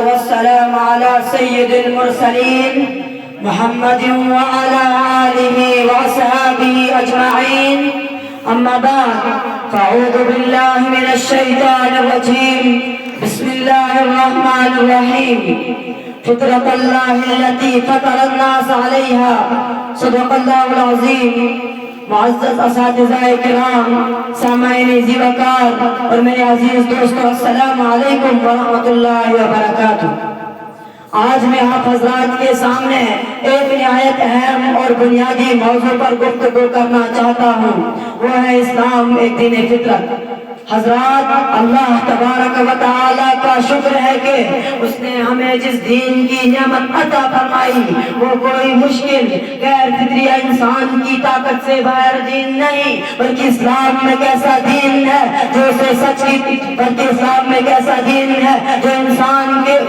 والسلام على سيد المرسلين محمد وعلى آله وأصحابه أجمعين. أما بعد فأعوذ بالله من الشيطان الرجيم. بسم الله الرحمن الرحيم. فطرة الله التي فطر الناس عليها. صدق الله العظيم. معزز اساتذہ کرام، سامعین ذی وقار اور میرے عزیز دوستو، السلام علیکم ورحمۃ اللہ وبرکاتہ. آج میں آپ حضرات کے سامنے ایک نہایت اہم اور بنیادی موضوع پر گفتگو کرنا چاہتا ہوں، وہ ہے اسلام ایک دین فطرت. حضرات، اللہ تبارک و تعالیٰ کا شکر ہے کہ اس نے ہمیں جس دین کی نعمت عطا فرمائی وہ کوئی مشکل غیر فطری انسان کی طاقت سے باہر دین نہیں، بلکہ اسلام میں ایسا دین ہے جو اسے سچ کی بلکہ اسلام میں ایسا دین ہے جو انسان کے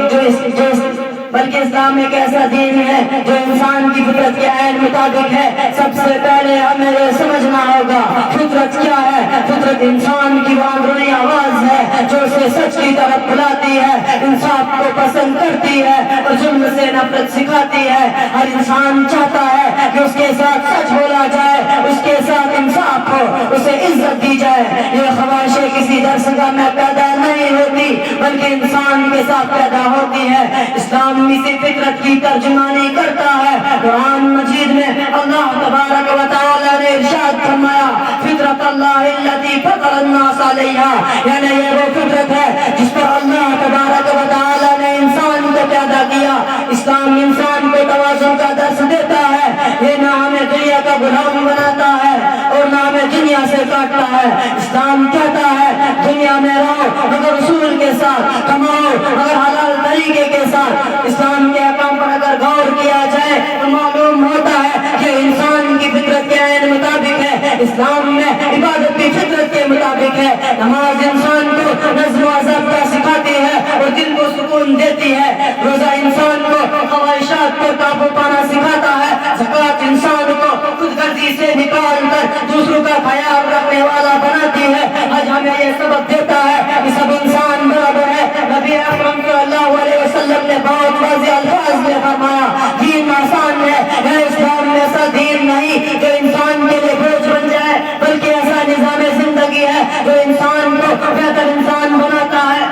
بلکہ اسلام ایک ایسا دین ہے جو انسان کی فطرت کے عین مطابق ہے. سب سے پہلے ہمیں یہ سمجھنا ہوگا فطرت کیا ہے. فطرت انسان کی وہ اندرونی آواز ہے جو اسے سچ کی طرف بلاتی ہے، انصاف کو پسند کرتی ہے اور ظلم سے نفرت سکھاتی ہے. ہر انسان چاہتا ہے کہ اس کے ساتھ سچ بولا جائے، اس کے ساتھ انصاف ہو، اسے عزت دی جائے. یہ خواہشیں کسی درسگاہ میں پیدا نہیں ہوتی بلکہ انسان کے ساتھ پیدا ہوتی ہے. اسلام اسی فطرت کی ترجمانی کرتا ہے. قرآن مجید میں اللہ تبارک و تعالی نے ارشاد فرمایا فطرت اللہ التی فطر الناس علیہا، یعنی یہ وہ فطرت ہے جس پر اللہ تبارک و تعالی نے انسان کو پیدا کیا. اسلام انسان کو توازن کا درس دیتا ہے. یہ نہ ہمیں دنیا کا غلام بناتا ہے اور نہ ہمیں دنیا سے کاٹتا ہے. اسلام کہتا ہے دنیا میں رہو مگر اصول کے ساتھ، کماؤ مگر حلال طریقے کے ساتھ. اسلام کے احکام پر اگر غور کیا جائے تو معلوم ہوتا ہے کہ انسان کی فطرت کے عین مطابق ہے. اسلام میں عبادت بھی فطرت کے مطابق ہے. نماز انسان کو نظم و ضابطہ سکھاتی ہے اور دل کو سکون دیتی ہے. روزہ انسان کو خواہشات پر قابو پانا سکھاتا ہے. زکوٰۃ انسان کو خود غرضی سے نکال کر دوسروں کا خیال رکھنے والا بناتی ہے. آج ہمیں یہ سبق دیتا ہے کہ سب انسان برابر ہے. نبی اکرم صلی اللہ علیہ وسلم نے بہت واضح الفاظ میں فرمایا دین آسان ہے. اسلام میں ایسا دین نہیں جو انسان کے لیے بوجھ بن جائے، بلکہ ایسا نظام زندگی ہے جو انسان کو بہتر انسان بناتا ہے.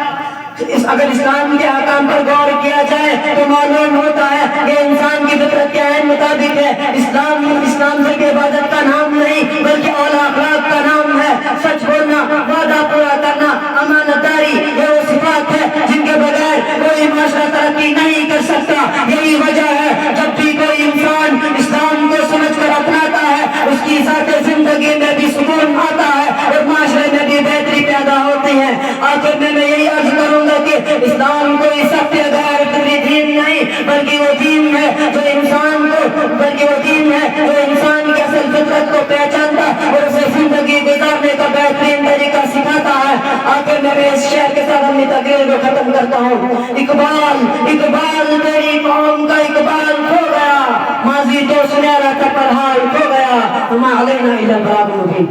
اگر اسلام کے احکام پر غور کیا جائے تو معلوم ہوتا ہے کہ انسان کی فطرت کے عین مطابق ہے. اسلام صرف عبادت کا نام نہیں بلکہ اعلیٰ اخلاق کا نام ہے. سچ بولنا، وعدہ پورا کرنا، امانت داری، یہ وہ صفات ہے جن کے بغیر کوئی معاشرہ ترقی نہیں کر سکتا. یہی وجہ ہے جب بھی کوئی انسان اسلام کو سمجھ کر اپناتا ہے اس کی ذات زندگی میں بھی سکون آتا ہے اور معاشرے میں بھی بہتری پیدا ہوتی ہے. آخر میں یہی عرض کروں گا کہ اسلام کوئی سخت یا غیر فطری دین نہیں بلکہ وہ دین ہے جو انسان کی اصل فطرت کو پہچانتا اور اسے زندگی گزارنے کا بہترین طریقہ سکھاتا ہے. آخر میں اس شعر کے ساتھ اپنی تقریر کو ختم کرتا ہوں. اقبال تیری قوم کا اقبال کھو گیا، ماضی تو سنہرا تھا پر حال کھو گیا. وما علینا الا البلاغ المبین.